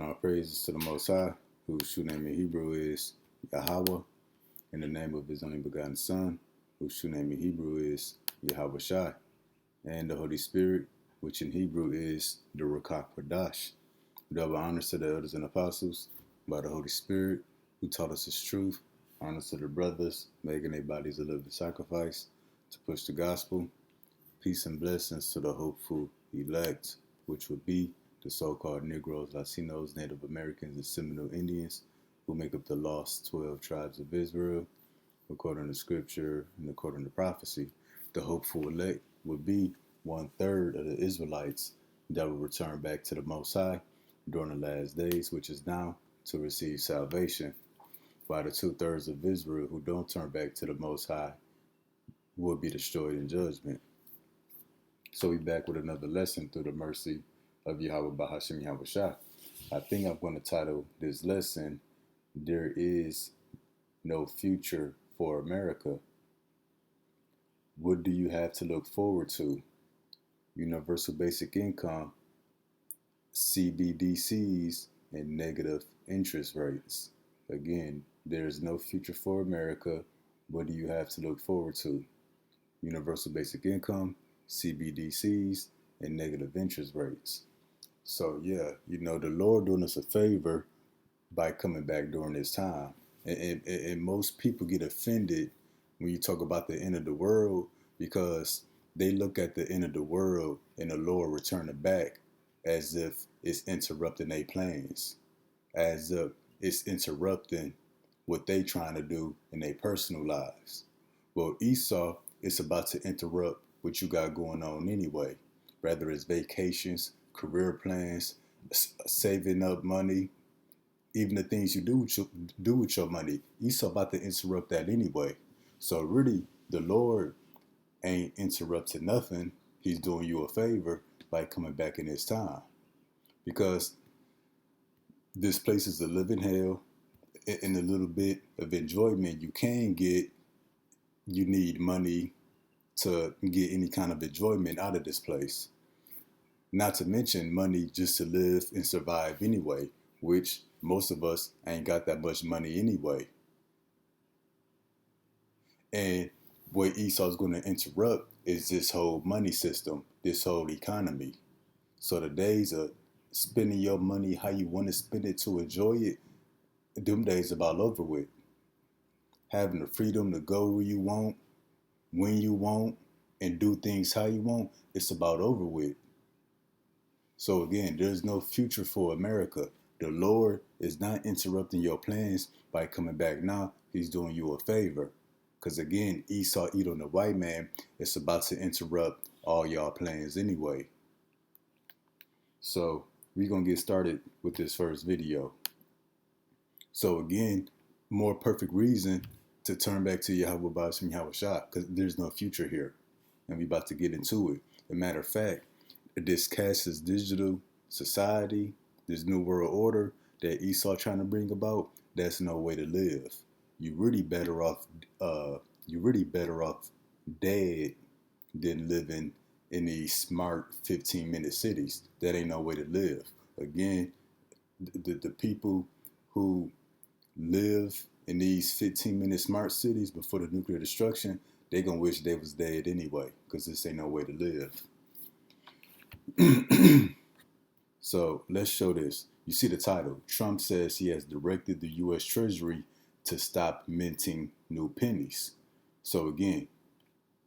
all praises to the Most High, whose true name in Hebrew is Yahweh, in the name of his only begotten Son, whose true name in Hebrew is Yahweh Shai, and the Holy Spirit, which in Hebrew is the Ruach Kodash. Double honors to the elders and apostles by the Holy Spirit, who taught us his truth. Honors to the brothers, making their bodies a living sacrifice to push the gospel. Peace and blessings to the hopeful elect, which would be the so-called Negroes, Latinos, Native Americans, and Seminole Indians, who make up the lost 12 tribes of Israel. According to scripture and according to prophecy, the hopeful elect would be 1/3 of the Israelites that will return back to the Most High during the last days, which is now, to receive salvation, while the 2/3 of Israel who don't turn back to the Most High will be destroyed in judgment. So we back with another lesson through the mercy of Yahweh Bahashim Yahweh Shah. I think I'm going to title this lesson, There Is No Future for America. What do you have to look forward to? Universal basic income, CBDCs, and negative interest rates. Again, there is no future for America. What do you have to look forward to? Universal basic income, CBDCs, and negative interest rates. So yeah, the Lord doing us a favor by coming back during this time. And most people get offended when you talk about the end of the world, because they look at the end of the world and the Lord returning back as if it's interrupting their plans, as if it's interrupting what they trying to do in their personal lives. Well, Esau is about to interrupt what you got going on anyway, whether it's vacations, career plans, saving up money, even the things you do with your money. Esau about to interrupt that anyway. So really, the Lord ain't interrupting nothing. He's doing you a favor by coming back in his time, because this place is a living hell. And a little bit of enjoyment you can get, you need money to get any kind of enjoyment out of this place. Not to mention money just to live and survive anyway, which most of us ain't got that much money anyway. And what Esau's going to interrupt is this whole money system, this whole economy. So the days of spending your money how you want to spend it to enjoy it, them days about over with. Having the freedom to go where you want, when you want, and do things how you want, it's about over with. So again, there's no future for America. The Lord is not interrupting your plans by coming back now. He's doing you a favor. Because again, Esau eat on the white man. It's about to interrupt all y'all plans anyway. So we're going to get started with this first video. So again, more perfect reason to turn back to Yahweh Bashim Yahweh Shah, because there's no future here. And we about to get into it. As a matter of fact, this cashless digital society, this new world order that Esau trying to bring about, that's no way to live. You're really better off dead than living in these smart 15-minute cities. That ain't no way to live. Again, the people who live in these 15-minute smart cities before the nuclear destruction, they gonna wish they was dead anyway, because this ain't no way to live. So let's show this. You see the title. Trump says he has directed the U.S. Treasury to stop minting new pennies. So again,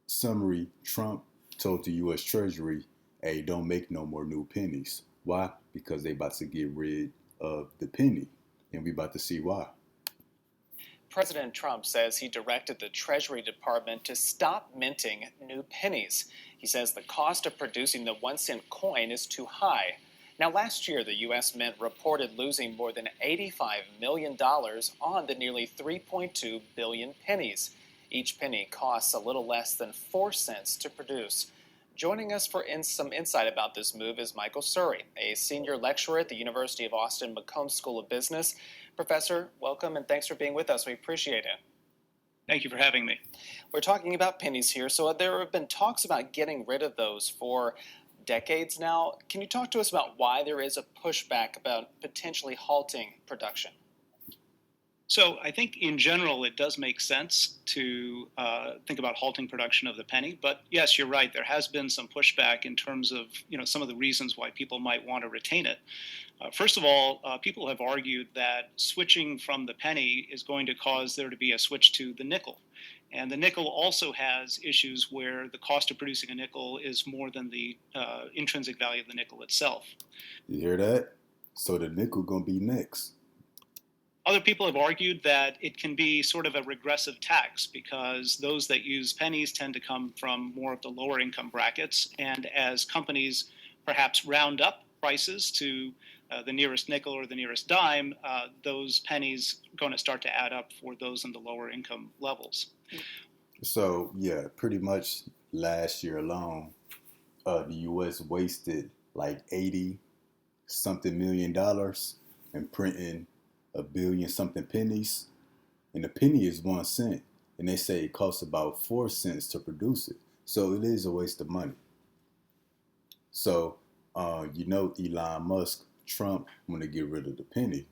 summary, Trump told the U.S. Treasury, hey, don't make no more new pennies. Why? Because they about to get rid of the penny. And we about to see why. President Trump says he directed the Treasury Department to stop minting new pennies. He says the cost of producing the 1-cent coin is too high. Now, last year, the U.S. Mint reported losing more than $85 million on the nearly 3.2 billion pennies. Each penny costs a little less than 4 cents to produce. Joining us for some insight about this move is Michael Surrey, a senior lecturer at the University of Austin McCombs School of Business. Professor, welcome and thanks for being with us. We appreciate it. Thank you for having me. We're talking about pennies here. So there have been talks about getting rid of those for decades now. Can you talk to us about why there is a pushback about potentially halting production? So I think in general it does make sense to think about halting production of the penny. But yes, you're right. There has been some pushback in terms of some of the reasons why people might want to retain it. First of all, people have argued that switching from the penny is going to cause there to be a switch to the nickel. And the nickel also has issues where the cost of producing a nickel is more than the intrinsic value of the nickel itself. You hear that? So the nickel gonna be next. Other people have argued that it can be sort of a regressive tax because those that use pennies tend to come from more of the lower income brackets. And as companies perhaps round up prices to the nearest nickel or the nearest dime, those pennies are going to start to add up for those in the lower income levels. So yeah, pretty much last year alone, the U.S. wasted like 80 something $million in printing a billion something pennies, and a penny is 1 cent, and they say it costs about 4 cents to produce it. So it is a waste of money. So Elon Musk, Trump want to get rid of the penny.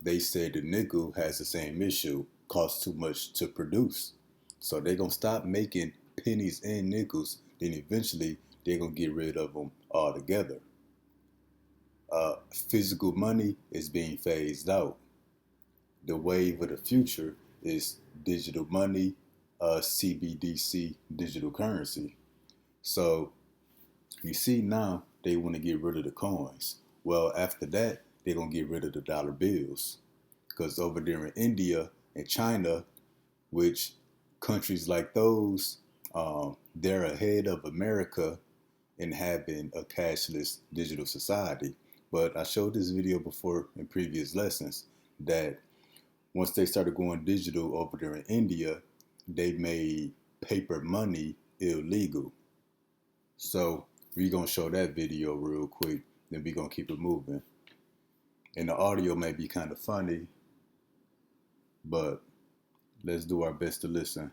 They say the nickel has the same issue, costs too much to produce. So they're gonna stop making pennies and nickels. Then eventually they're gonna get rid of them altogether. Physical money is being phased out. The wave of the future is digital money, CBDC, digital currency. So you see now they want to get rid of the coins. Well, after that, they're going to get rid of the dollar bills. Because over there in India and China, which countries like those, they're ahead of America in having a cashless digital society. But I showed this video before in previous lessons that once they started going digital over there in India, they made paper money illegal. So we're going to show that video real quick, then we're going to keep it moving. And the audio may be kind of funny, but let's do our best to listen.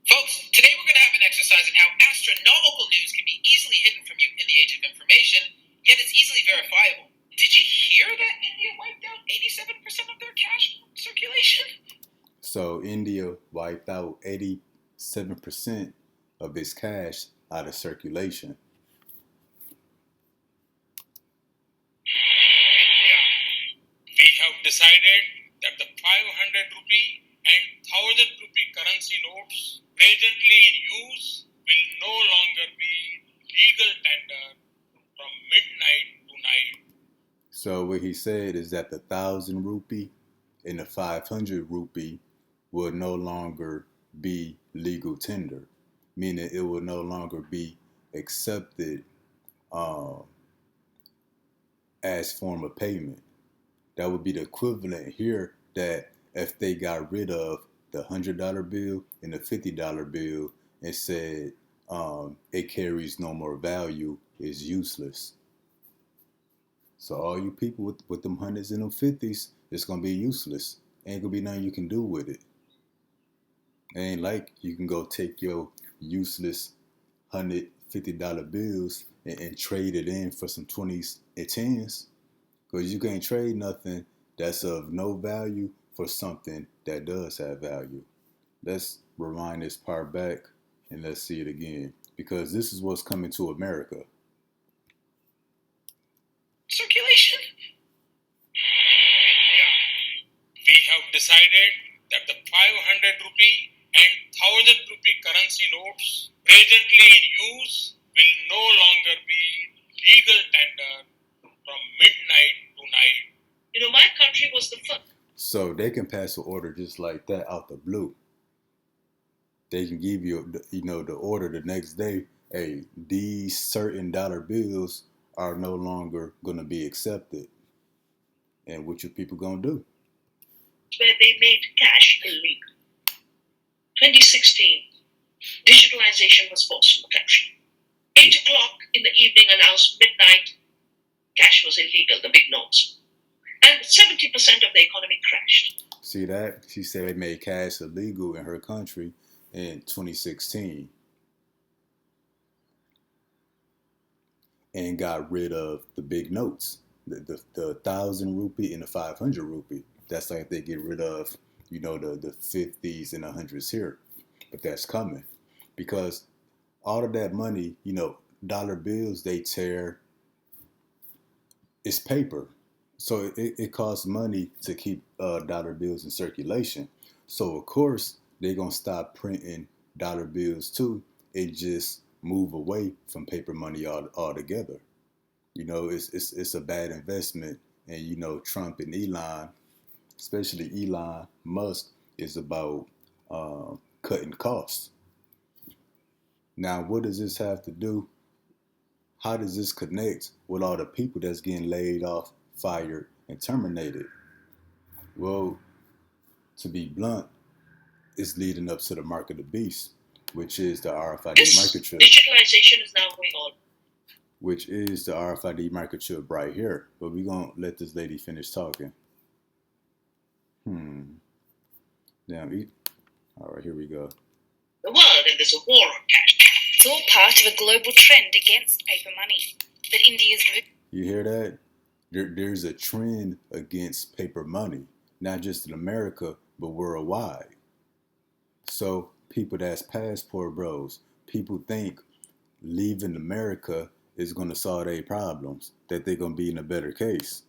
Folks, today we're going to have an exercise in how astronomical news can be easily hidden from you in the age of information, yet it's easily verifiable. Did you hear that India wiped out 87% of their cash circulation? So India wiped out 87% of its cash out of circulation. We have decided that the 500 rupee and 1000 rupee currency notes presently in use will no longer be legal tender from midnight to night. So what he said is that the 1,000 rupee and the 500 rupee will no longer be legal tender, meaning it will no longer be accepted as form of payment. That would be the equivalent here that if they got rid of the $100 bill and the $50 bill and said it carries no more value, is useless. So all you people with them hundreds and them fifties, it's gonna be useless. Ain't gonna be nothing you can do with it. It ain't like you can go take your useless $150 bills and trade it in for some 20s and 10s. Because you can't trade nothing that's of no value for something that does have value. Let's rewind this part back and let's see it again. Because this is what's coming to America. Circulation? We have decided that the 500 rupee and 1000 rupee currency notes presently in use will no longer be legal tender from midnight to night. My country was the first. So they can pass an order just like that out the blue. They can give you, the order the next day. Hey, these certain dollar bills are no longer going to be accepted. And what you people going to do? Where they made cash illegal. 2016, digitalization was forced in the country. 8 o'clock in the evening announced midnight, cash was illegal, the big notes. And 70% of the economy crashed. See that? She said they made cash illegal in her country in 2016 and got rid of the big notes, the 1,000 rupee and the 500 rupee. That's like they get rid of, the 50s and 100s here. But that's coming because all of that money, dollar bills they tear, it's paper. So it costs money to keep dollar bills in circulation. So of course they're gonna stop printing dollar bills too. It just move away from paper money altogether. It's a bad investment. And Trump and Elon, especially Elon Musk, is about cutting costs. Now, what does this have to do? How does this connect with all the people that's getting laid off, fired, and terminated? Well, to be blunt, it's leading up to the mark of the beast, which is the RFID microchip. Digitalization is now going on. Which is the RFID microchip right here. But we're going to let this lady finish talking. Damn. All right, here we go. The world, and there's a war on cash. It's all part of a global trend against paper money. But India's You hear that? There's a trend against paper money, not just in America, but worldwide. So people that's passport bros, people think leaving America is going to solve their problems, that they're going to be in a better case.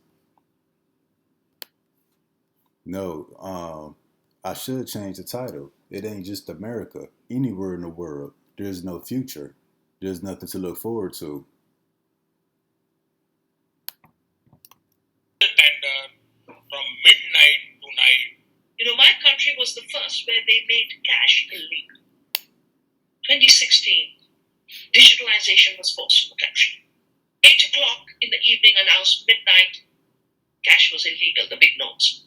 No, I should change the title. It ain't just America. Anywhere in the world, there's no future. There's nothing to look forward to. And from midnight to night. My country was the first where they made cash illegal. 2016, digitalization was forced in the country. 8 o'clock in the evening announced midnight, cash was illegal, the big notes.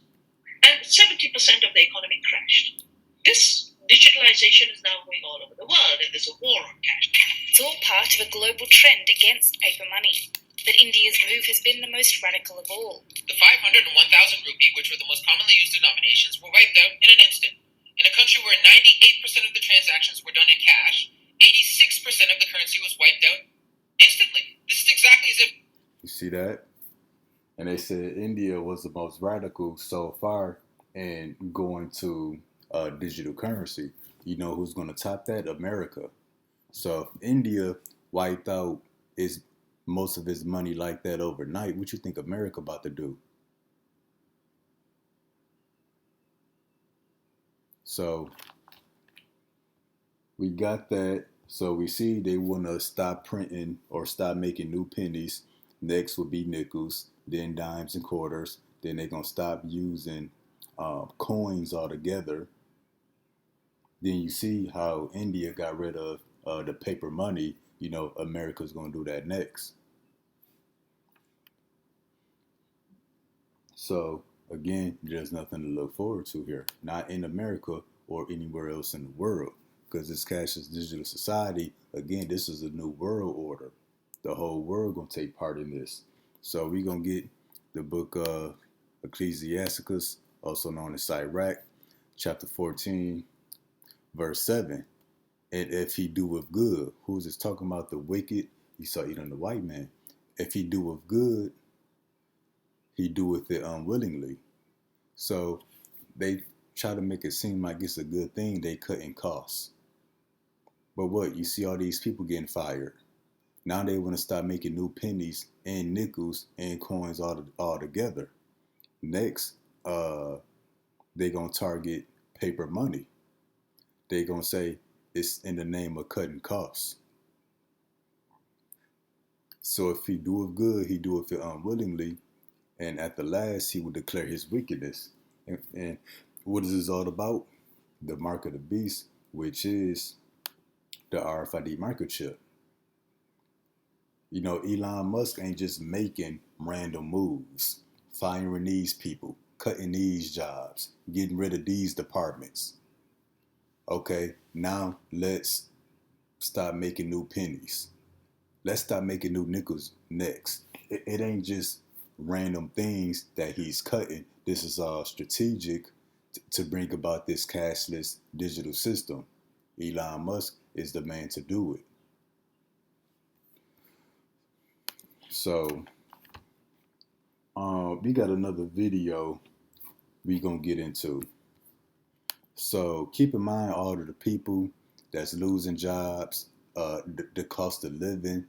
And 70% of the economy crashed. This digitalization is now going all over the world, and there's a war on cash. It's all part of a global trend against paper money. But India's move has been the most radical of all. The 500 and 1,000 rupee, which were the most commonly used denominations, were wiped out in an instant. In a country where 98% of the transactions were done in cash, 86% of the currency was wiped out instantly. This is exactly as if... You see that? And they said India was the most radical so far in going to digital currency. You know who's going to top that? America. So if India wiped out most of its money like that overnight, what you think America about to do? So we got that. So we see they want to stop printing or stop making new pennies. Next would be nickels, then dimes and quarters. Then they're going to stop using coins altogether. Then you see how India got rid of the paper money. America's going to do that next. So again, there's nothing to look forward to here. Not in America or anywhere else in the world. Because this cashless digital society, again, this is a new world order. The whole world going to take part in this. So we're going to get the book of Ecclesiasticus, also known as Sirach, chapter 14, verse 7. And if he doeth good, who's this talking about? The wicked? You saw it on the white man. If he doeth good, he doeth it unwillingly. So they try to make it seem like it's a good thing. They cutting costs. But what? You see all these people getting fired. Now they want to stop making new pennies and nickels and coins all together. Next, they're going to target paper money. They're going to say it's in the name of cutting costs. So if he doeth good, he doeth it unwillingly. And at the last, he will declare his wickedness. And what is this all about? The mark of the beast, which is the RFID microchip. Elon Musk ain't just making random moves, firing these people, cutting these jobs, getting rid of these departments. Okay, now let's stop making new pennies. Let's stop making new nickels next. It ain't just random things that he's cutting. This is all strategic to bring about this cashless digital system. Elon Musk is the man to do it. So we got another video we gonna get into. So keep in mind all of the people that's losing jobs, the cost of living,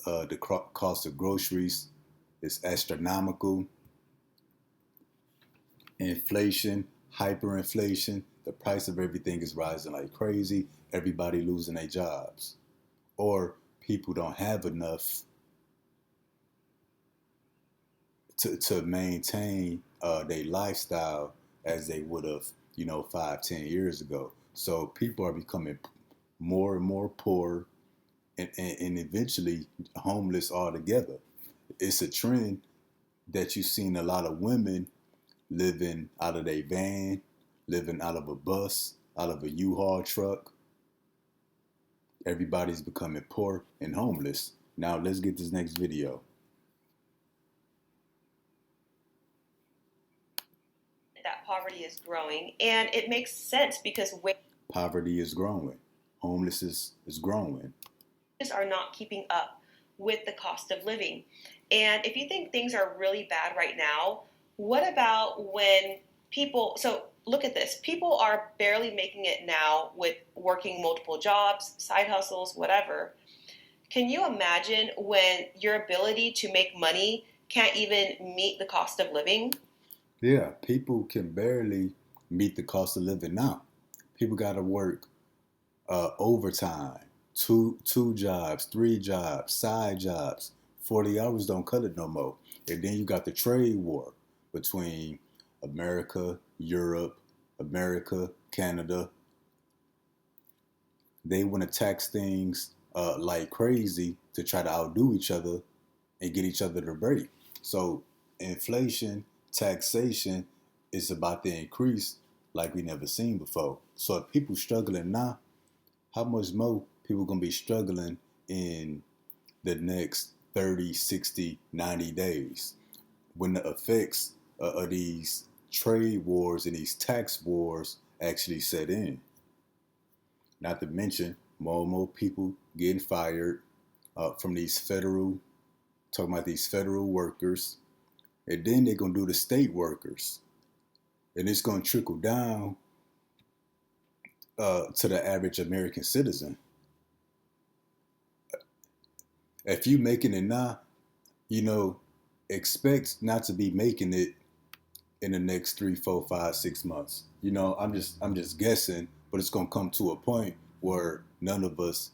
the cost of groceries is astronomical. Inflation, hyperinflation, the price of everything is rising like crazy. Everybody losing their jobs, or people don't have enough to maintain their lifestyle as they would have, 5, 10 years ago. So people are becoming more and more poor, and eventually homeless altogether. It's a trend that you've seen a lot of women living out of their van, living out of a bus, out of a U-Haul truck. Everybody's becoming poor and homeless. Now let's get this next video. That poverty is growing, and it makes sense because poverty is growing. Homelessness is growing. Wages are not keeping up with the cost of living. And if you think things are really bad right now, what about when so look at this. People are barely making it now with working multiple jobs, side hustles, whatever. Can you imagine when your ability to make money can't even meet the cost of living? Yeah, people can barely meet the cost of living now. People got to work overtime, two jobs, 3 jobs, side jobs. 40 hours don't cut it no more. And then you got the trade war between America, Europe, America, Canada. They want to tax things like crazy to try to outdo each other and get each other to break. So inflation, taxation is about to increase like we never seen before. So if people struggling now, how much more people going to be struggling in the next 30, 60, 90 days when the effects of these trade wars and these tax wars actually set in? Not to mention more and more people getting fired from these talking about these federal workers. And then they're going to do the state workers. And it's going to trickle down to the average American citizen. If you making it now, expect not to be making it in the next 3, 4, 5, 6 months. I'm just guessing, but it's gonna come to a point where none of us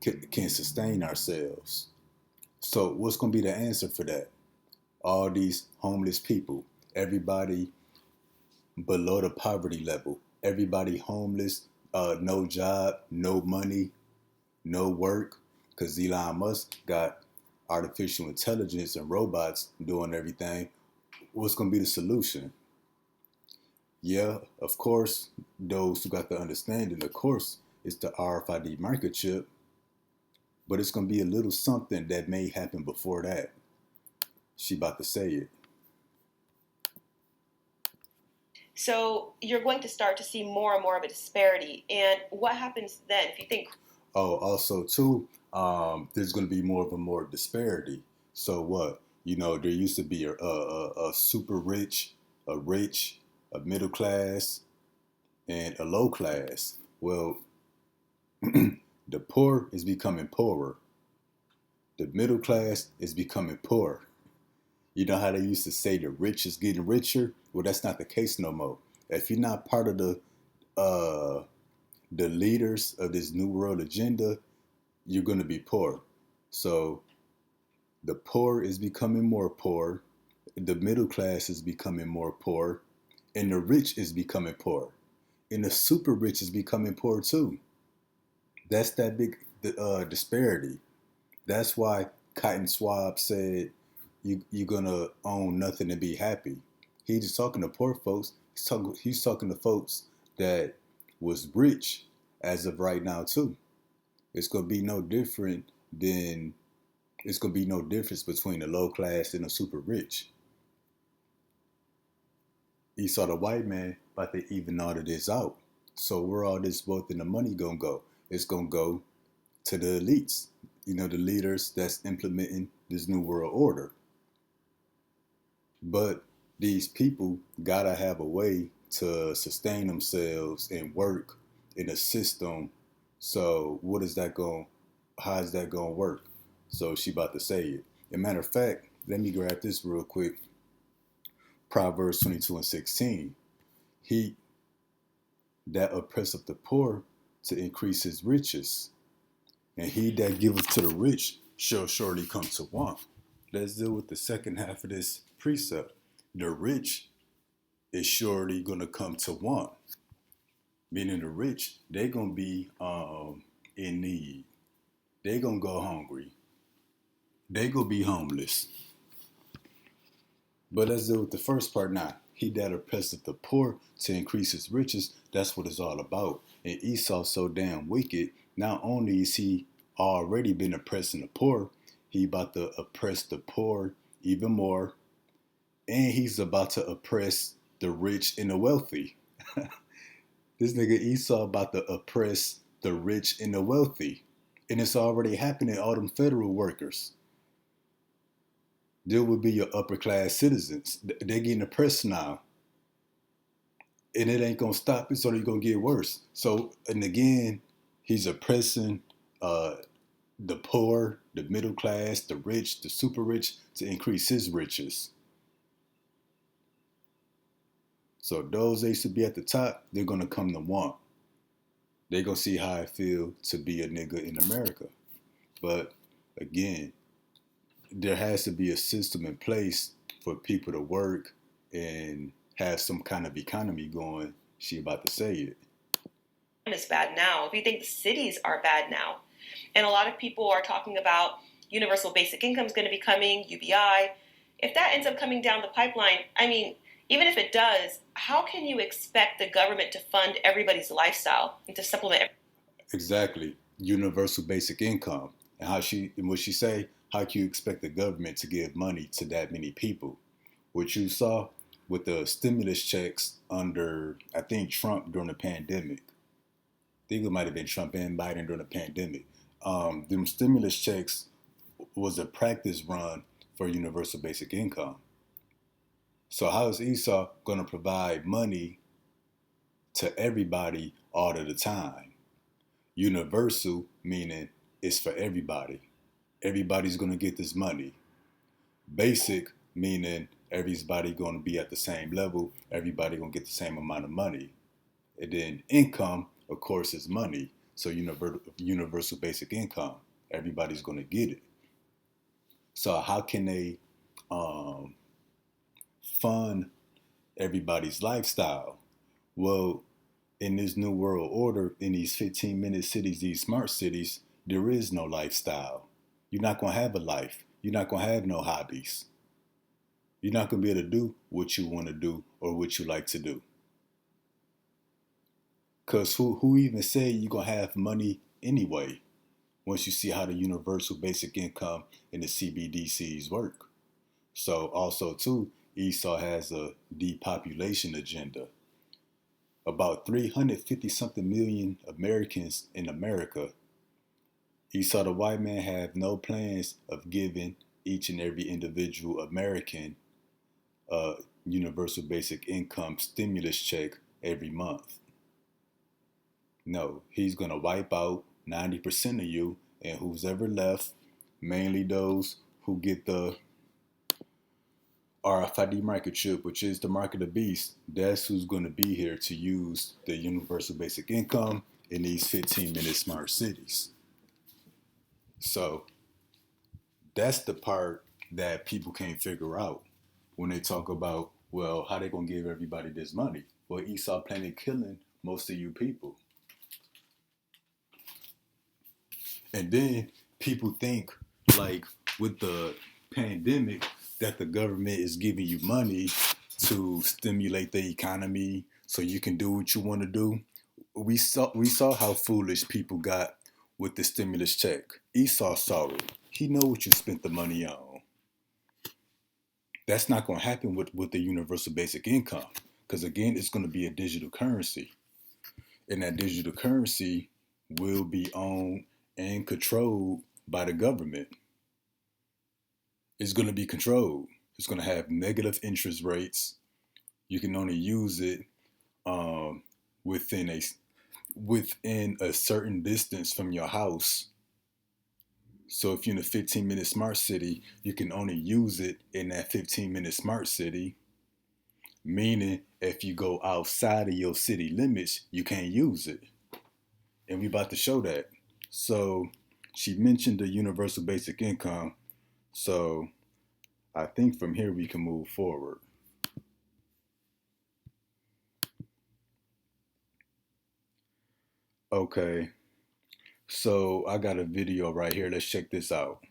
can sustain ourselves. So what's gonna be the answer for that? All these homeless people, everybody below the poverty level, everybody homeless, no job, no money, no work, because Elon Musk got artificial intelligence and robots doing everything. What's going to be the solution? Yeah, of course, those who got the understanding, of course, it's the RFID microchip, but it's going to be a little something that may happen before that. She about to say it. So you're going to start to see more and more of a disparity. And what happens then if you think? Oh, also too, there's going to be more disparity. So what? There used to be a super rich, a middle class, and a low class. Well, the poor is becoming poorer. The middle class is becoming poor. You know how they used to say the rich is getting richer? Well, that's not the case no more. If you're not part of the leaders of this new world agenda, you're going to be poor. So the poor is becoming more poor, the middle class is becoming more poor, and the rich is becoming poor. And the super rich is becoming poor too. That's that big disparity. That's why Cotton Swab said you're going to own nothing and be happy. He's just talking to poor folks. He's talking to folks that was rich as of right now too. It's going to be no difference between the low class and the super rich. Esau the white man about to even all of this out. So where all this wealth and the money gonna go? It's gonna go to the elites, the leaders that's implementing this new world order. But these people gotta have a way to sustain themselves and work in a system. So what is that going? How is that going to work? So she about to say it. As a matter of fact, let me grab this real quick. Proverbs 22:16. He that oppresseth the poor to increase his riches, and he that giveth to the rich shall surely come to want. Let's deal with the second half of this precept. The rich is surely going to come to want. Meaning the rich, they're going to be in need. They're going to go hungry. They're going to be homeless. But let's deal with the first part now. He that oppresseth the poor to increase his riches, that's what it's all about. And Esau's so damn wicked, not only is he already been oppressing the poor, he about to oppress the poor even more. And he's about to oppress the rich and the wealthy. This nigga Esau about to oppress the rich and the wealthy. And it's already happening, all them federal workers. There would be your upper class citizens. They're getting oppressed now. And it ain't going to stop. It's only going to get worse. So, and again, he's oppressing the poor, the middle class, the rich, the super rich to increase his riches. So those that used to be at the top, they're going to come to want. They're going to see how it feels to be a nigga in America. But again, there has to be a system in place for people to work and have some kind of economy going. She about to say it. It's bad now. If you think the cities are bad now, and a lot of people are talking about universal basic income is going to be coming, UBI. If that ends up coming down the pipeline, I mean, even if it does, how can you expect the government to fund everybody's lifestyle and to supplement? Exactly. Universal basic income. And what she say, how can you expect the government to give money to that many people? What you saw with the stimulus checks under, I think, Trump during the pandemic. I think it might have been Trump and Biden during the pandemic. Them stimulus checks was a practice run for universal basic income. So how is Esau going to provide money to everybody all of the time? Universal meaning it's for everybody. Everybody's going to get this money. Basic meaning everybody going to be at the same level. Everybody going to get the same amount of money. And then income, of course, is money. So universal basic income, everybody's going to get it. So how can they fund everybody's lifestyle? Well, in this new world order, in these 15-minute cities, these smart cities, there is no lifestyle. You're not going to have a life. You're not going to have no hobbies. You're not going to be able to do what you want to do or what you like to do. Because who even say you're going to have money anyway once you see how the universal basic income and the CBDCs work? So also, too, Esau has a depopulation agenda. About 350-something million Americans in America. Esau the white man have no plans of giving each and every individual American a universal basic income stimulus check every month. No, he's going to wipe out 90% of you, and who's ever left, mainly those who get the RFID microchip, which is the mark of the beast, that's who's going to be here to use the universal basic income in these 15-minute smart cities. So that's the part that people can't figure out when they talk about, well, how they going to give everybody this money? Well, Esau planning killing most of you people. And then people think, like, with the pandemic, that the government is giving you money to stimulate the economy so you can do what you want to do. We saw how foolish people got with the stimulus check. Esau saw it. He know what you spent the money on. That's not going to happen with the universal basic income. Because again, it's going to be a digital currency. And that digital currency will be owned and controlled by the government. It's going to be controlled. It's going to have negative interest rates. You can only use it um, within a certain distance from your house. So if you're in a 15-minute smart city, you can only use it in that 15-minute smart city. Meaning, if you go outside of your city limits, you can't use it. And we about to show that. So she mentioned the universal basic income. So I think from here we can move forward. Okay. So I got a video right here. Let's check this out.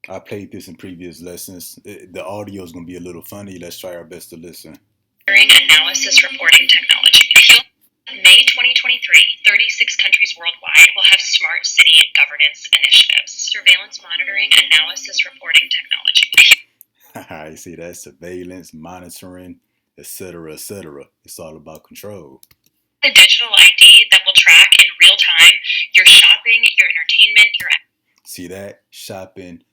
I played this in previous lessons. The audio is going to be a little funny. Let's try our best to listen. Analysis reporting technology. May 2023, 36 countries worldwide will have smart city governance initiatives, surveillance monitoring, analysis reporting technology. You see that? Surveillance, monitoring, etc., etc. It's all about control. A digital ID that will track in real time your shopping, your entertainment, your... See that? Shopping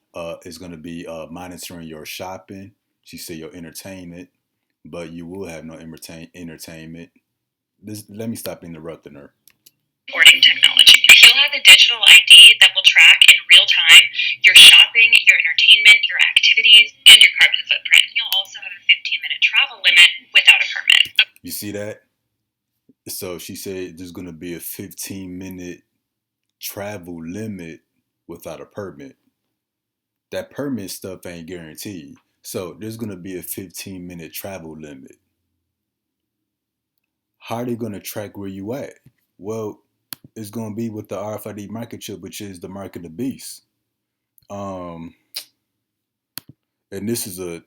is going to be monitoring your shopping. She said your entertainment, but you will have no entertainment. Let me stop interrupting her. Reporting technology. You'll have a digital ID that will track in real time your shopping, your entertainment, your activities, and your carbon footprint. You'll also have a 15-minute travel limit without a permit. You see that? So she said there's going to be a 15-minute travel limit without a permit. That permit stuff ain't guaranteed. So there's going to be a 15-minute travel limit. How are they going to track where you at? Well, it's going to be with the RFID microchip, which is the mark of the beast. And this is a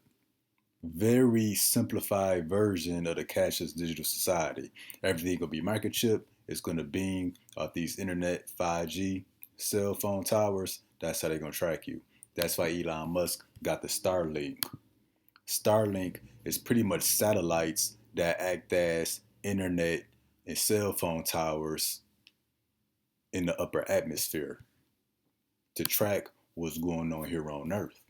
very simplified version of the cashless digital society. Everything will be microchip. It's going to beam off these internet 5G cell phone towers. That's how they're going to track you. That's why Elon Musk got the Starlink. Starlink is pretty much satellites that act as internet and cell phone towers in the upper atmosphere to track what's going on here on Earth.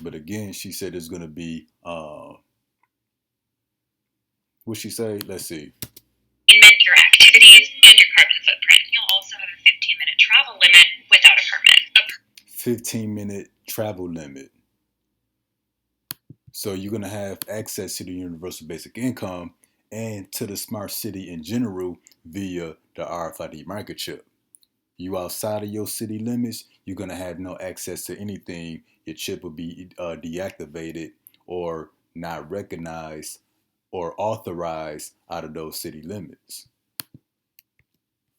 But again, she said there's going to be, what she say? Let's see. Your activities and your carbon footprint. You'll also have a 15-minute travel limit without a permit. 15-minute travel limit. So you're going to have access to the universal basic income and to the smart city in general via the RFID microchip. You outside of your city limits, you're going to have no access to anything. Your chip will be deactivated or not recognized or authorized out of those city limits.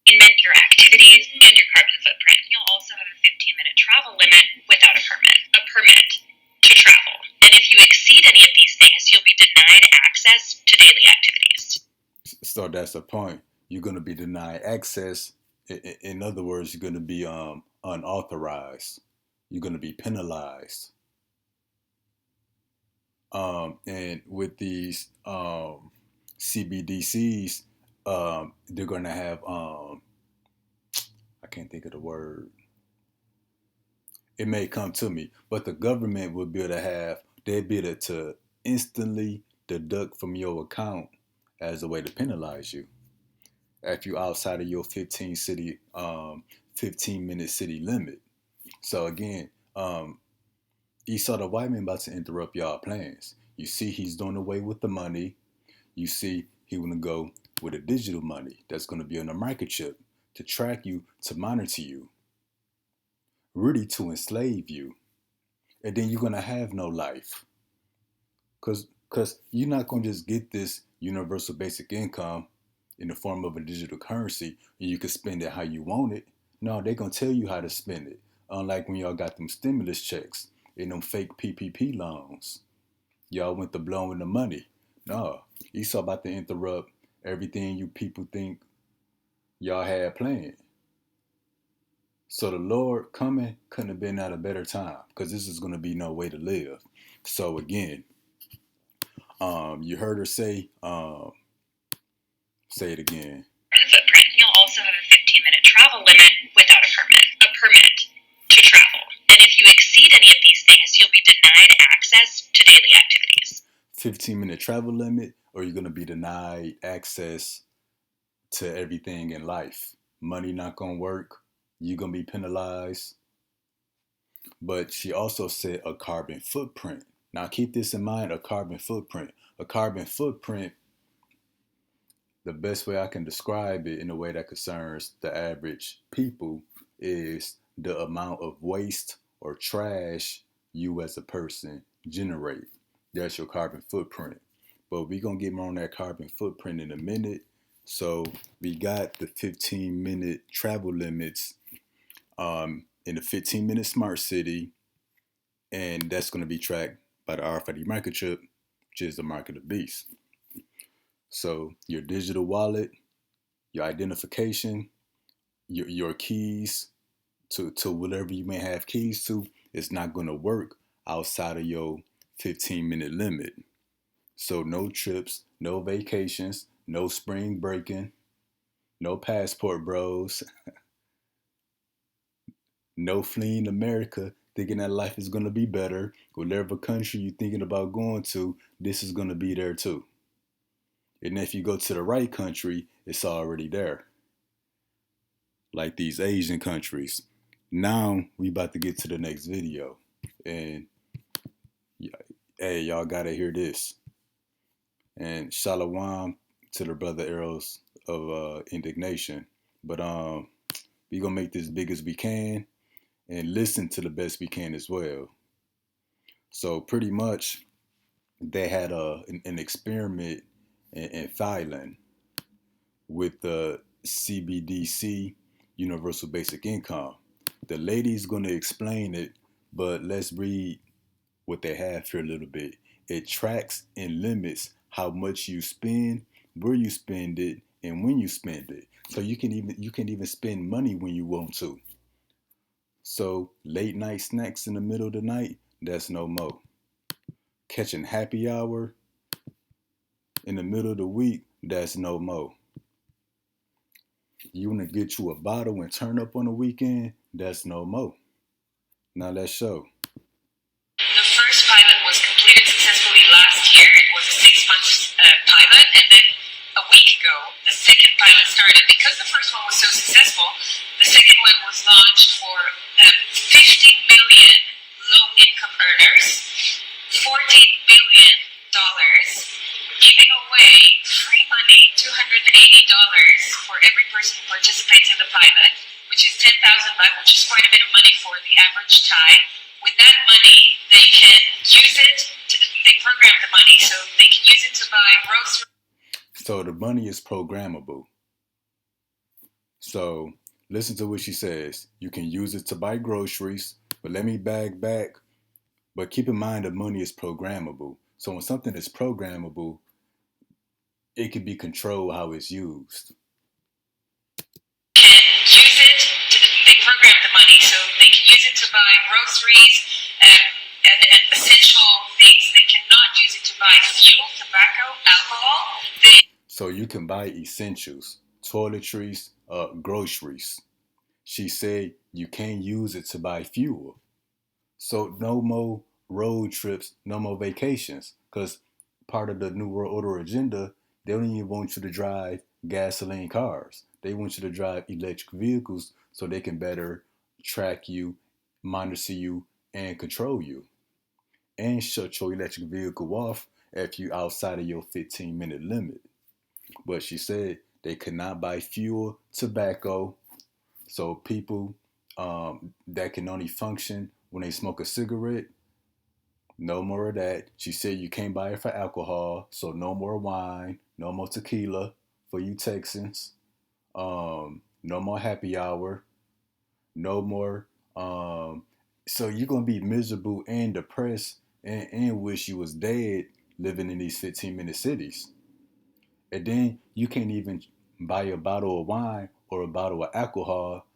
Your activities and your carbon footprint. You'll also have a 15-minute travel limit without a permit to travel. And if you exceed any of these things, you'll be denied access to daily activities. So that's the point. You're going to be denied access. In other words, you're going to be unauthorized. You're going to be penalized. And with these CBDCs, they're going to have, I can't think of the word. It may come to me, but the government will be able to have, they'll be able to instantly deduct from your account as a way to penalize you if you're outside of your 15-minute city limit. So again, Esau the white man about to interrupt y'all plans. You see he's doing away with the money. You see he want to go with a digital money that's going to be on a microchip to track you, to monitor you, really to enslave you. And then you're going to have no life. Because you're not going to just get this universal basic income in the form of a digital currency and you can spend it how you want it. No, they're going to tell you how to spend it. Unlike when y'all got them stimulus checks and them fake PPP loans. Y'all went to blowing the money. No, Esau about to interrupt everything you people think y'all had planned. So the Lord coming couldn't have been at a better time because this is going to be no way to live. So again, You heard her say it again. Footprint. You'll also have a 15-minute travel limit without a permit to travel. And if you exceed any of these things, you'll be denied access to daily activities. 15-minute travel limit, or you're going to be denied access to everything in life. Money not going to work. You're going to be penalized. But she also said a carbon footprint. Now keep this in mind, a carbon footprint. A carbon footprint, the best way I can describe it in a way that concerns the average people is the amount of waste or trash you as a person generate. That's your carbon footprint. But we're going to get more on that carbon footprint in a minute. So we got the 15-minute travel limits in the 15-minute smart city, and that's going to be tracked by the RFID microchip, which is the mark of the beast. So your digital wallet, your identification, your keys to whatever you may have keys to, is not going to work outside of your 15-minute limit. So no trips, no vacations, no spring breaking, no passport bros, no fleeing America thinking that life is going to be better. Whatever country you're thinking about going to, this is going to be there too. And if you go to the right country, it's already there. Like these Asian countries. Now we about to get to the next video. And hey, y'all gotta hear this. And shalom to the brother arrows of indignation. But we gonna make this big as we can and listen to the best we can as well. So pretty much they had an experiment in Thailand with the CBDC, Universal Basic Income. The lady's going to explain it, but let's read what they have here a little bit. It tracks and limits how much you spend, where you spend it, and when you spend it. So you can even spend money when you want to. So late night snacks in the middle of the night, that's no more. Catching happy hour in the middle of the week, that's no more. You want to get you a bottle and turn up on the weekend, that's no more. Now let's show. The first pilot was completed successfully last year. It was a 6-month pilot, and then a week ago, the second pilot started. Because the first one was so successful, the second one was launched for 50 million low-income earners, $14 billion, giving away free money, $280 for every person who participates in the pilot, which is 10,000 baht, which is quite a bit of money for the average Thai. With that money, they can use it, they program the money, so they can use it to buy groceries. So the money is programmable. So listen to what she says. You can use it to buy groceries, but let me back. But keep in mind the money is programmable. So when something is programmable, it can be controlled how it's used. Can use it, they program the money, so they can use it to buy groceries and essential things. They cannot use it to buy fuel, tobacco, alcohol. So you can buy essentials, toiletries, groceries. She said you can't use it to buy fuel. So no more road trips, no more vacations. Because part of the New World Order agenda, they don't even want you to drive gasoline cars. They want you to drive electric vehicles so they can better track you, monitor you, and control you. And shut your electric vehicle off if you outside of your 15-minute limit. But she said they could not buy fuel, tobacco. So people that can only function when they smoke a cigarette, no more of that. She said you can't buy it for alcohol, so no more wine, no more tequila for you Texans. No more happy hour, no more. So you're gonna be miserable and depressed and wish you was dead living in these 15-minute cities. And then you can't even buy a bottle of wine or a bottle of alcohol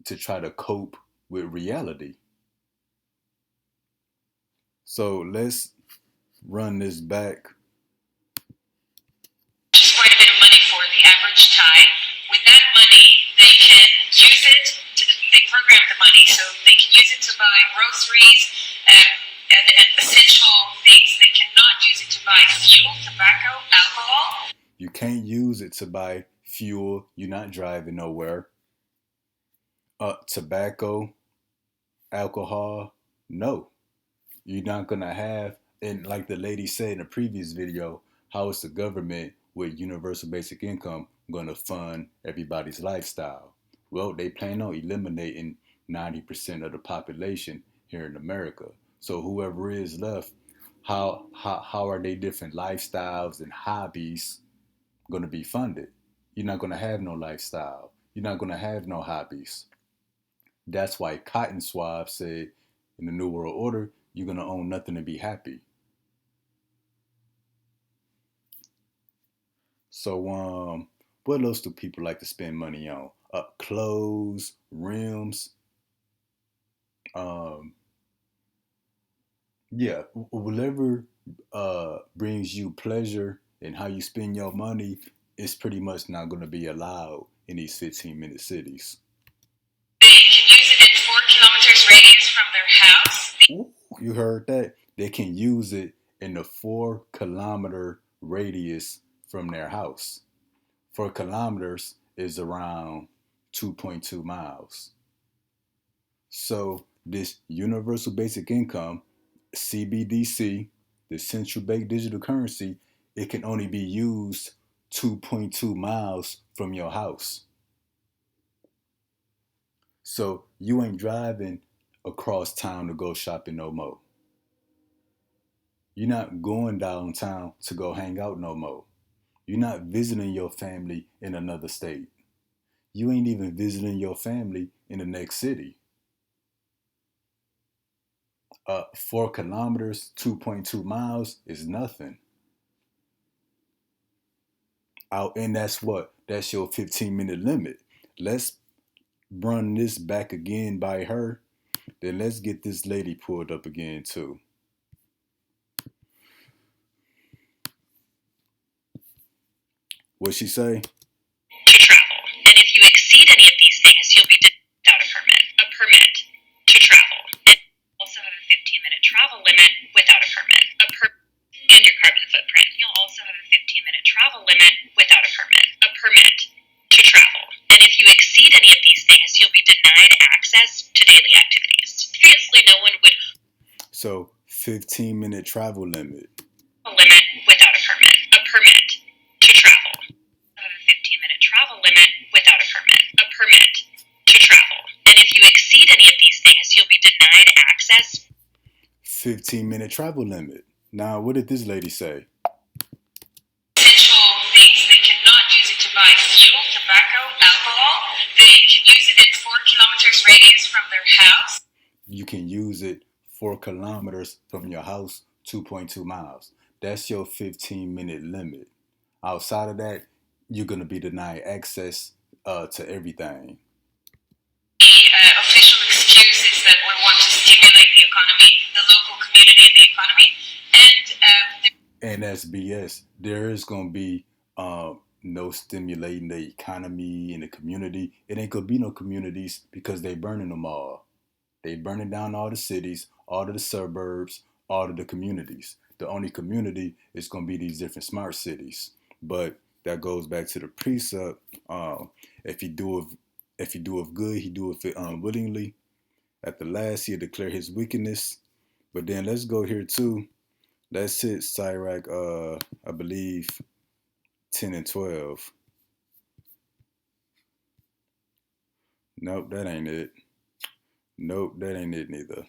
to try to cope with reality. So let's run this back reprogram the money so they can use it to buy groceries and essential things. They cannot use it to buy fuel, tobacco, alcohol. You can't use it to buy fuel. You're not driving nowhere. Tobacco, alcohol, no. You're not going to have, and like the lady said in the previous video, how is the government with universal basic income going to fund everybody's lifestyle? Well, they plan on eliminating 90% of the population here in America. So whoever is left, how are they different lifestyles and hobbies going to be funded? You're not going to have no lifestyle. You're not going to have no hobbies. That's why Cotton Swab said in the New World Order, you're going to own nothing to be happy. So, what else do people like to spend money on? Clothes, rims. Yeah, whatever brings you pleasure and how you spend your money is pretty much not going to be allowed in these 15-minute cities. They can use it in 4 kilometers radius from their house. Ooh, you heard that? They can use it in the 4-kilometer radius from their house. 4 kilometers is around 2.2 miles. So this universal basic income, CBDC, the central bank digital currency, it can only be used 2.2 miles from your house. So you ain't driving across town to go shopping no more. You're not going downtown to go hang out no more. You're not visiting your family in another state. You ain't even visiting your family in the next city. 4 kilometers, 2.2 miles is nothing. And that's what? That's your 15-minute limit. Let's run this back again by her. Then let's get this lady pulled up again too. What'd she say? To travel. And if you exceed any of these things, you'll be without a permit. A permit to travel. And also have a 15-minute travel limit without a permit. And your carbon footprint. You'll also have a 15-minute travel limit without a permit. A permit to travel. And if you exceed any of these things, you'll be denied access to daily activities. Previously, no one would. So 15-minute travel limit. A limit without a permit. A permit to travel. Have a 15-minute travel limit without a permit. A permit to travel. And if you exceed any of these things, you'll be denied access. 15-minute travel limit. Now, what did this lady say? Essential things. They cannot use it to buy fuel, tobacco, alcohol. They can use it in 4 kilometers radius from their house. You can use it 4 kilometers from your house, 2.2 miles. That's your 15-minute limit. Outside of that, you're going to be denied access to everything. The official excuse is that we want to stimulate the economy, the local community and the economy. And that's BS. There is going to be no stimulating the economy and the community. It ain't going to be no communities because they burning them all. They burning down all the cities, all of the suburbs, all of the communities. The only community is going to be these different smart cities. But that goes back to the precept. If he do of good, he do it unwillingly. At the last, he'll declare his wickedness. But then let's go here too. Let's hit Sirach, I believe, 10 and 12. Nope, that ain't it. Nope, that ain't it neither.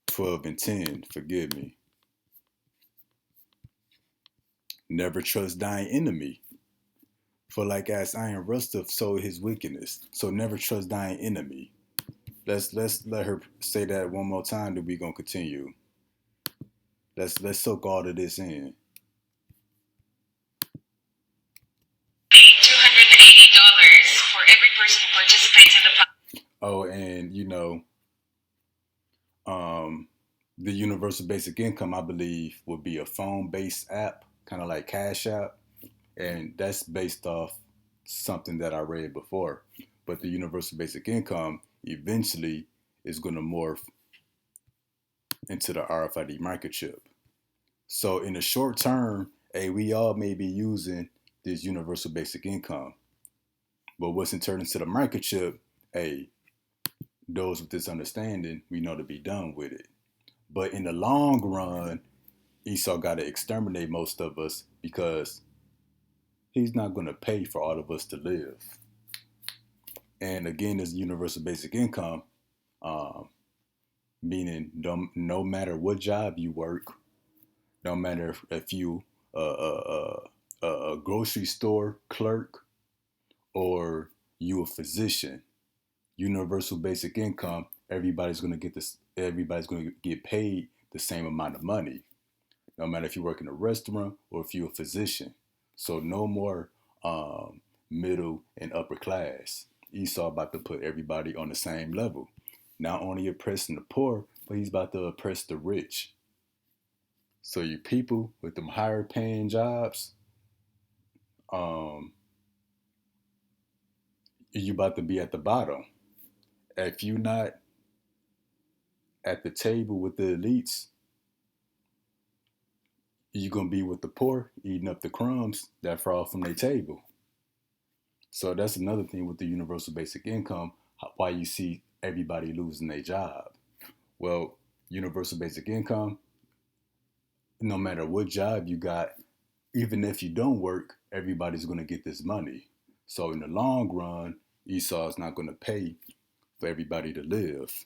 12 and 10, forgive me. Never trust thine enemy. For like as iron rusteth, so his wickedness. So never trust thine enemy. Let's let her say that one more time, then we gonna continue. Let's soak all of this in. $280 for every person who participates in the. Oh, and the universal basic income, I believe, would be a phone-based app, kind of like Cash App, and that's based off something that I read before. But the universal basic income eventually is going to morph into the RFID microchip. So in the short term, hey, we all may be using this universal basic income. But once it turns into the microchip, hey, those with this understanding, we know to be done with it. But in the long run, Esau got to exterminate most of us because he's not going to pay for all of us to live. And again, this universal basic income, meaning no matter what job you work, no matter if you a grocery store clerk or you a physician, universal basic income, everybody's going to get this. Everybody's going to get paid the same amount of money, no matter if you work in a restaurant or if you're a physician. So no more middle and upper class. Esau about to put everybody on the same level. Not only oppressing the poor, but he's about to oppress the rich. So you people with them higher paying jobs, you about to be at the bottom. If you not at the table with the elites, you're gonna be with the poor, eating up the crumbs that fall from their table. So that's another thing with the universal basic income, why you see everybody losing their job. Well, universal basic income, no matter what job you got, even if you don't work, everybody's gonna get this money. So in the long run, Esau is not gonna pay for everybody to live.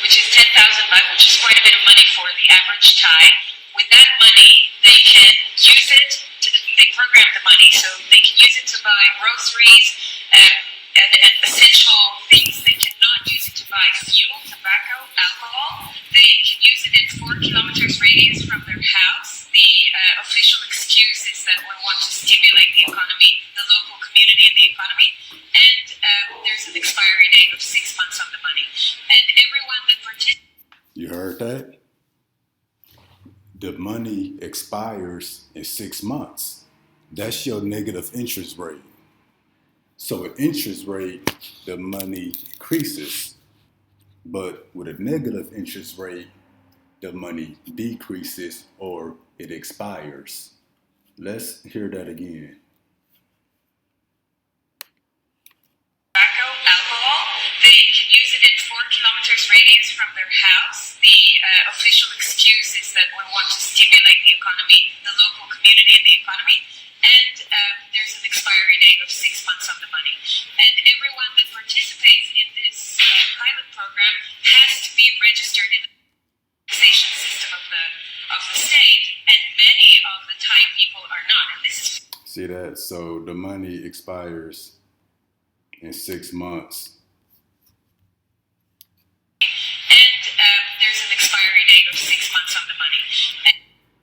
Which is 10,000 baht, which is quite a bit of money for the average Thai. With that money, they can use it. They program the money so they can use it to buy groceries and essential things. They cannot use it to buy fuel, tobacco, alcohol. They can use it in 4 kilometers radius from their house. The official excuse is that we want to stimulate the economy, the local community, and the economy. And there's an expiry date of 6 months on the money. And everyone that participates. You heard that? The money expires in 6 months. That's your negative interest rate. So with interest rate, the money increases. But with a negative interest rate, the money decreases or it expires. Let's hear that again. Tobacco, alcohol. They can use it in 4 kilometers radius from their house. The official excuse is that we want to stimulate the economy, the local community, and the economy. And there's an expiry date of 6 months on the money. And everyone that participates in this pilot program has to be registered in the taxation system of the state, and many of the Thai people are not. And this is See that? So the money expires in 6 months. And there's an expiry date of 6 months on the money. And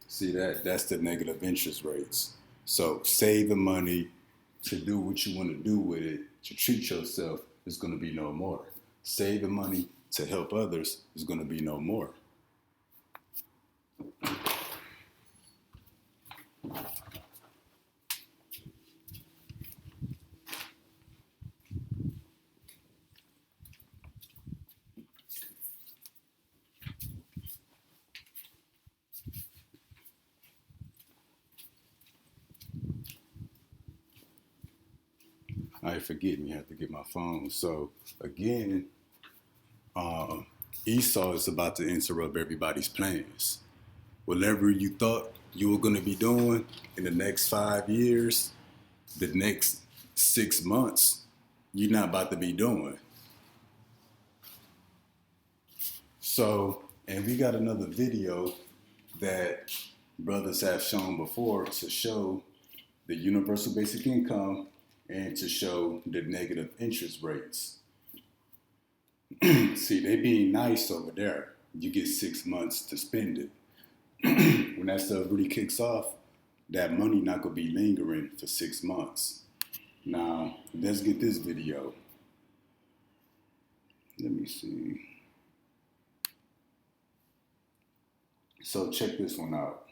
See that? That's the negative interest rates. So saving money to do what you want to do with it, to treat yourself, is going to be no more. Saving money to help others is going to be no more. I forget me, I have to get my phone. So again, Esau is about to interrupt everybody's plans. Whatever you thought you were going to be doing in the next 5 years, the next 6 months, you're not about to be doing. So, and we got another video that brothers have shown before to show the universal basic income and to show the negative interest rates. See, they being nice over there. You get 6 months to spend it. When that stuff really kicks off, that money not gonna be lingering for 6 months. Now, let's get this video. Let me see. So check this one out.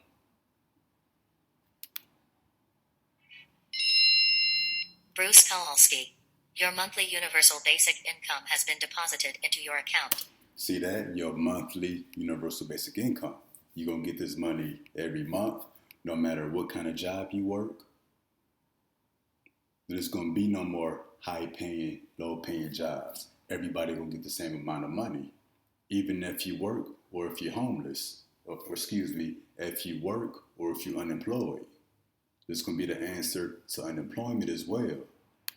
Bruce Kowalski. Your monthly universal basic income has been deposited into your account. See that? Your monthly universal basic income. You're going to get this money every month, no matter what kind of job you work. There's going to be no more high-paying, low-paying jobs. Everybody going to get the same amount of money, even if you work or if you're homeless, or if you work or if you're unemployed. This is going to be the answer to unemployment as well,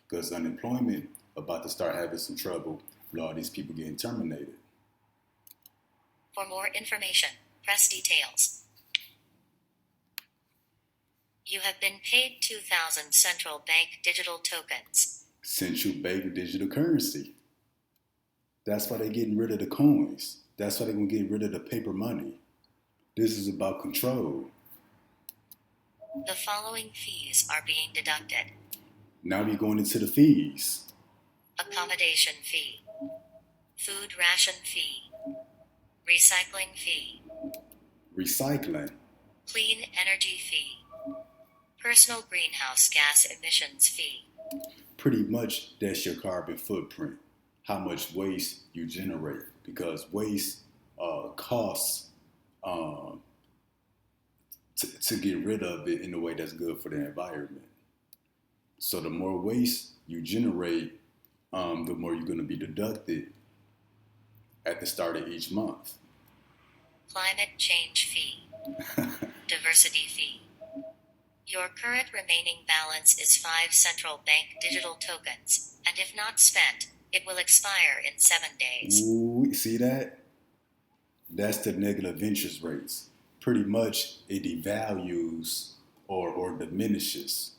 because unemployment about to start having some trouble with all these people getting terminated. For more information, press details. You have been paid 2,000 central bank digital tokens. Central bank digital currency. That's why they're getting rid of the coins. That's why they're going to get rid of the paper money. This is about control. The following fees are being deducted. Now we're going into the fees. Accommodation fee. Food ration fee. Recycling fee. Recycling. Clean energy fee. Personal greenhouse gas emissions fee. Pretty much that's your carbon footprint. How much waste you generate. Because waste costs to get rid of it in a way that's good for the environment. So the more waste you generate, the more you're going to be deducted at the start of each month. Climate change fee. Diversity fee. Your current remaining balance is 5 central bank digital tokens, and if not spent, it will expire in 7 days. Ooh, see that? That's the negative interest rates. Pretty much it devalues or diminishes.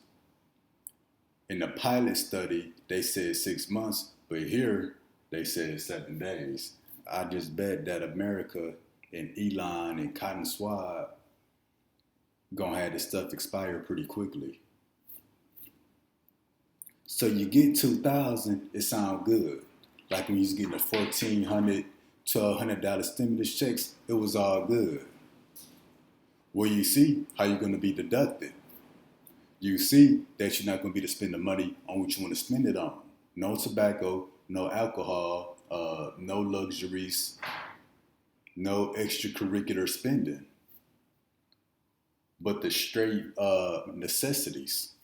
In the pilot study, they said 6 months, but here they said 7 days. I just bet that America and Elon and Cotton Swab gonna have this stuff expire pretty quickly. So you get 2,000, it sound good. Like when you was getting the $1,400, $1,200 stimulus checks, it was all good. Well, you see how you're gonna be deducted. You see that you're not gonna be to spend the money on what you want to spend it on. No tobacco, no alcohol, no luxuries, no extracurricular spending, but the straight necessities.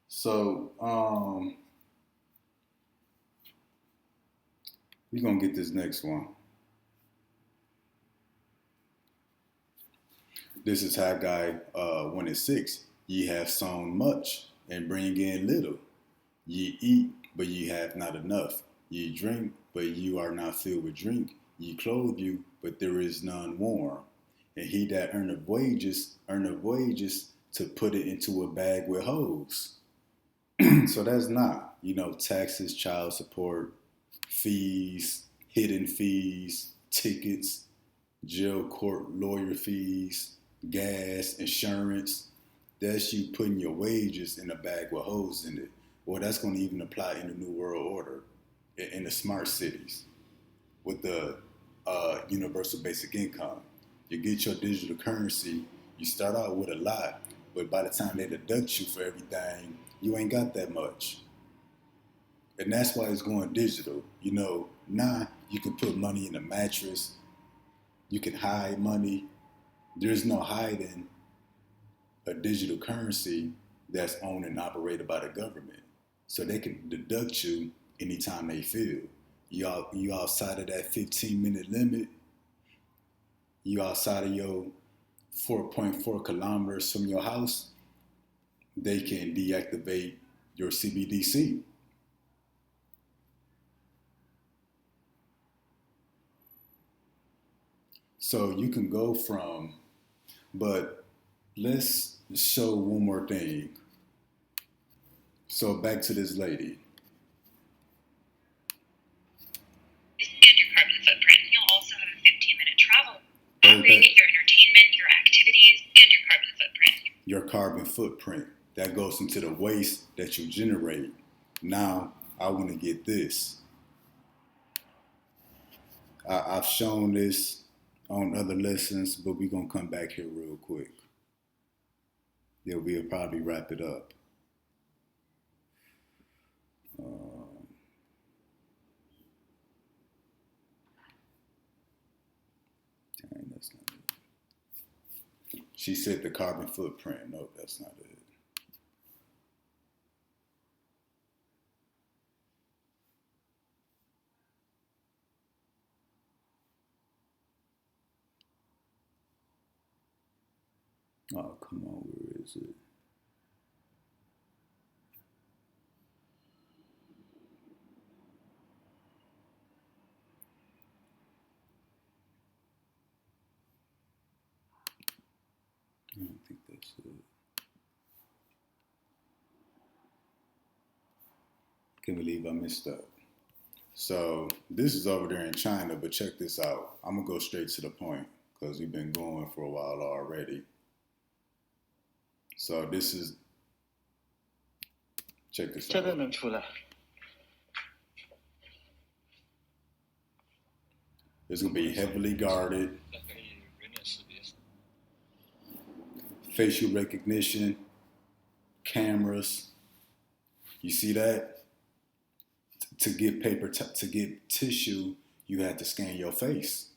So we're gonna get this next one. This is Haggai 1:6. Ye have sown much and bring in little. Ye eat, but ye have not enough. Ye drink, but you are not filled with drink. Ye clothe you, but there is none warm. And he that earneth wages to put it into a bag with holes. So that's not, taxes, child support, fees, hidden fees, tickets, jail, court, lawyer fees, gas, insurance. That's you putting your wages in a bag with holes in it. Well, that's going to even apply in the New World Order, in the smart cities, with the universal basic income. You get your digital currency, you start out with a lot, but by the time they deduct you for everything, you ain't got that much. And that's why it's going digital. Now you can put money in a mattress, you can hide money. There's no hiding a digital currency that's owned and operated by the government. So they can deduct you anytime they feel. You outside of that 15-minute limit, you outside of your 4.4 kilometers from your house, they can deactivate your CBDC. So you can go from, but let's show one more thing. So back to this lady. And your carbon footprint. You'll also have a 15-minute travel. Operating your entertainment, your activities, and your carbon footprint. Your carbon footprint. That goes into the waste that you generate. Now, I want to get this. I've shown this on other lessons, but we're going to come back here real quick. Yeah, we'll probably wrap it up. Dang, that's not it. She said the carbon footprint. No, that's not it. Oh, come on, where is it? I don't think that's it. Can't believe I missed up. So this is over there in China, but check this out. I'm gonna go straight to the point because we've been going for a while already. So this is, check this out. It's gonna be heavily guarded, facial recognition, cameras. You see that? To get to get tissue, you had to scan your face.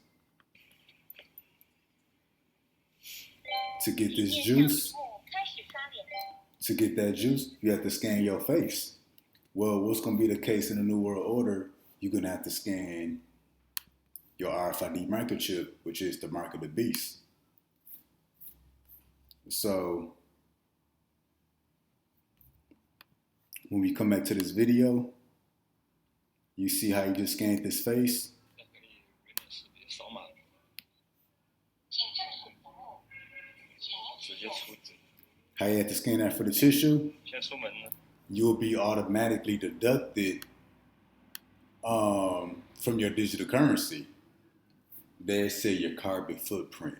To get this juice, to get that juice, you have to scan your face. Well, what's going to be the case in the New World Order? You're going to have to scan your RFID microchip, which is the mark of the beast. So when we come back to this video, you see how he just scanned his face? How you had to scan that for the tissue? You'll be automatically deducted from your digital currency. They say your carbon footprint.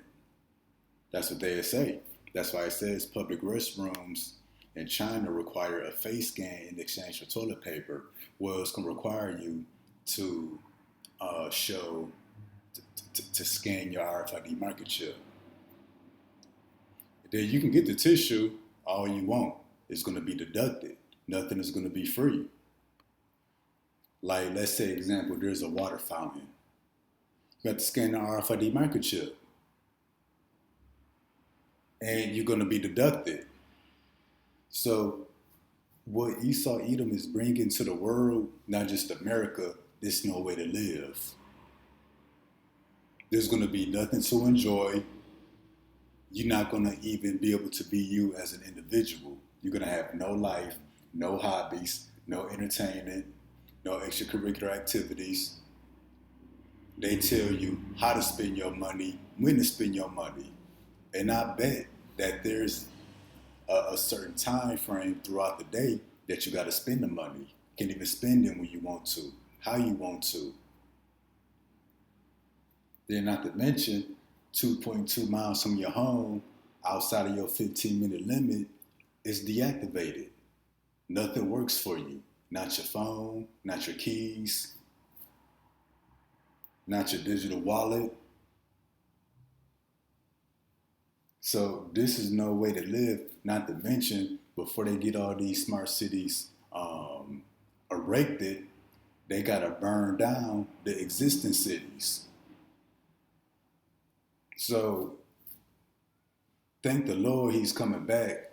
That's what they say. That's why it says public restrooms in China require a face scan in exchange for toilet paper. Well, it's going to require you to to scan your RFID microchip. Then you can get the tissue all you want. It's going to be deducted. Nothing is going to be free. Like, let's say, example, there's a water fountain. You have to scan the RFID microchip. And you're going to be deducted. So what Esau Edom is bringing to the world, not just America, there's no way to live. There's going to be nothing to enjoy. You're not going to even be able to be you as an individual. You're going to have no life, no hobbies, no entertainment, no extracurricular activities. They tell you how to spend your money, when to spend your money. And I bet that there's a certain time frame throughout the day that you got to spend the money. You can't even spend it when you want to, how you want to. Then not to mention 2.2 miles from your home, outside of your 15-minute limit, is deactivated. Nothing works for you. Not your phone, not your keys, not your digital wallet. So this is no way to live, not to mention, before they get all these smart cities erected, they got to burn down the existing cities. So thank the Lord he's coming back,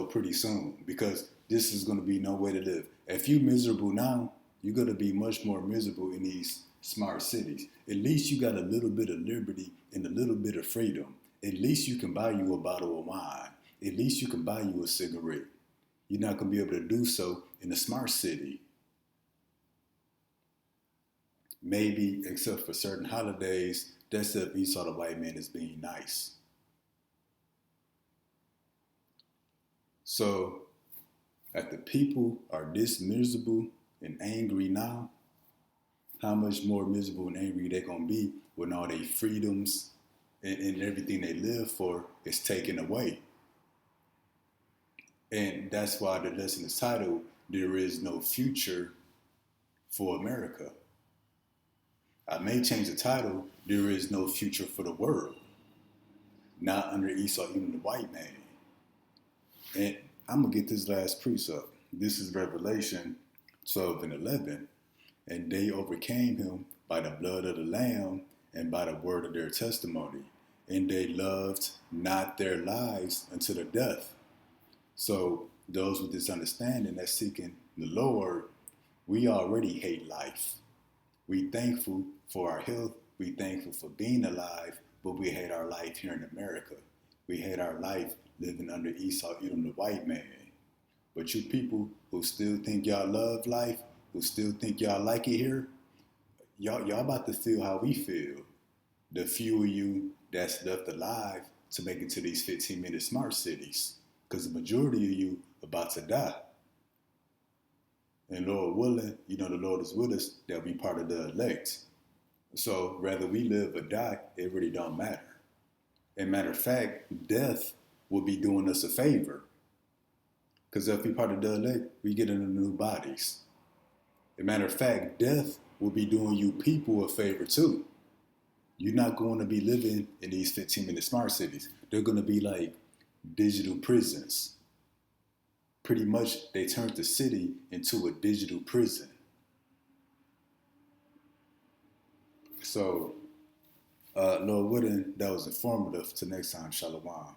pretty soon, because this is going to be no way to live. If you're miserable now, you're going to be much more miserable in these smart cities. At least you got a little bit of liberty and a little bit of freedom. At least you can buy you a bottle of wine. At least you can buy you a cigarette. You're not going to be able to do so in a smart city. Maybe, except for certain holidays, that's if Esau the white man is being nice. So, if the people are this miserable and angry now, how much more miserable and angry they're going to be when all their freedoms and everything they live for is taken away. And that's why the lesson is titled, There Is No Future for America. I may change the title, There Is No Future for the World. Not under Esau, even the white man. And I'm going to get this last precept. This is Revelation 12 and 11. And they overcame him by the blood of the Lamb and by the word of their testimony. And they loved not their lives unto the death. So those with this understanding that's seeking the Lord, we already hate life. We thankful for our health. We thankful for being alive, but we hate our life here in America. We hate our life living under Esau, Edom, the white man. But you people who still think y'all love life, who still think y'all like it here, y'all about to feel how we feel. The few of you that's left alive to make it to these 15-minute smart cities. Because the majority of you about to die. And Lord willing, the Lord is with us, that we part of the elect. So whether we live or die, it really don't matter. And matter of fact, death will be doing us a favor. Because if we part of the elect, we get into new bodies. As a matter of fact, death will be doing you people a favor too. You're not going to be living in these 15-minute smart cities. They're going to be like digital prisons. Pretty much, they turned the city into a digital prison. So, Lord willing, that was informative. Till next time, Shalom.